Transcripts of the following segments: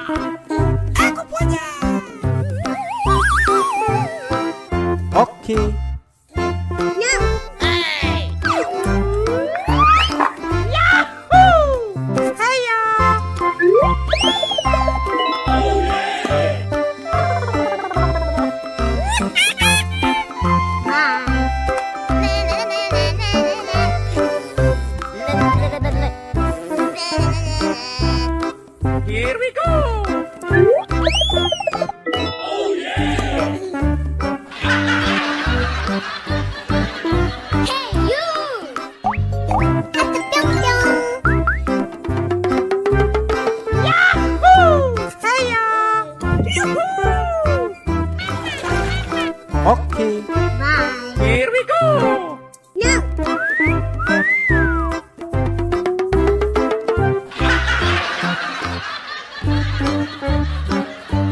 Aku punya. Oke. No. Hey. Here we go! Oh yeah! Hey you! Yahoo! Hiya! Oke. Bye. Here we go! No.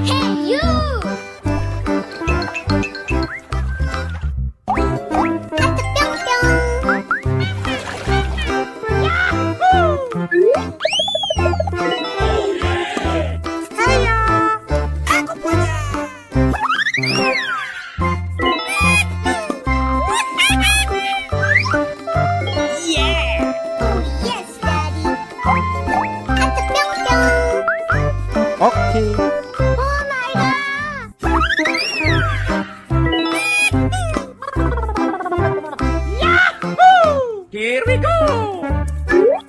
Hey you! Hiya! Aku punya. Yeah! Oh yes, Daddy. Oke. Oh my God! Yahoo! Here we go!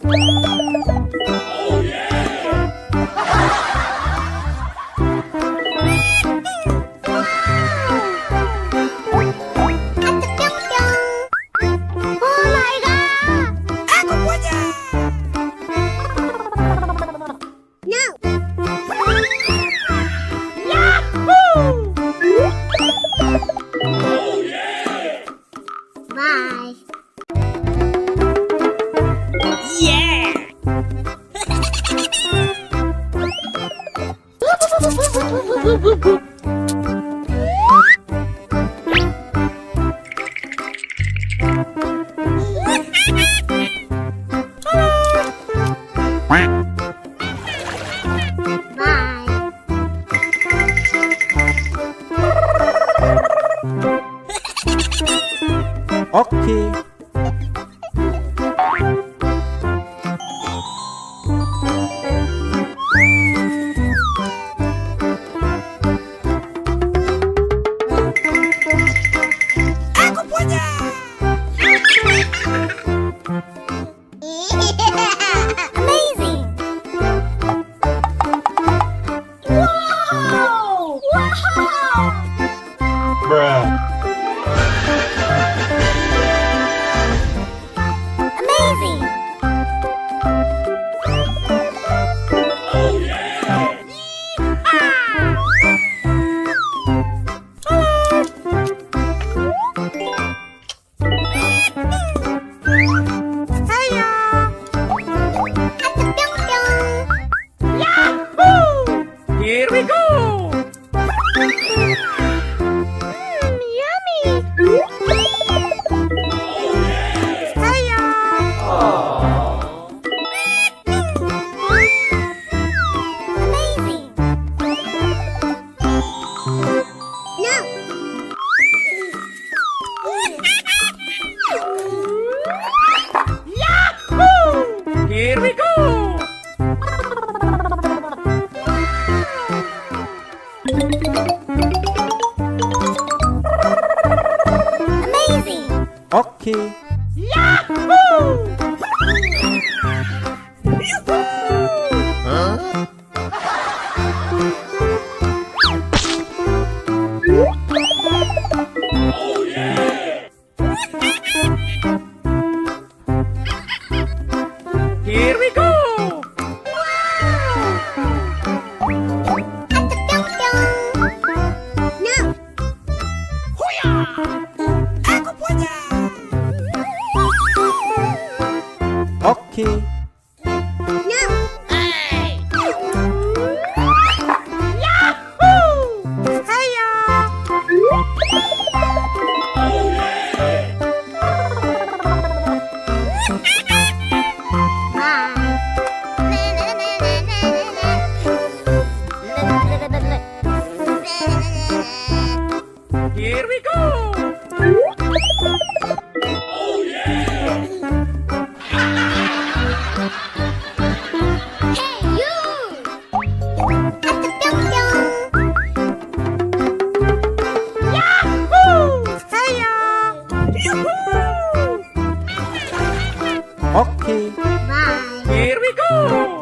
Oh yeah! Oh my God! Aku punya. No. Yahoo! Oh yeah! Bye. Yeah! Bye. Oke. Aku punya. Amazing. Wow! Wow! Amazing. Oh yeah! Hiya. Yahoo! Here we go! Yummy. Oh yeah! Hiya. Amazing. No. Yahoo! Here we go! Amazing. Oke. Yahoo! Oh yeah! Here we go! No. Aku punya. Bye. Here we go!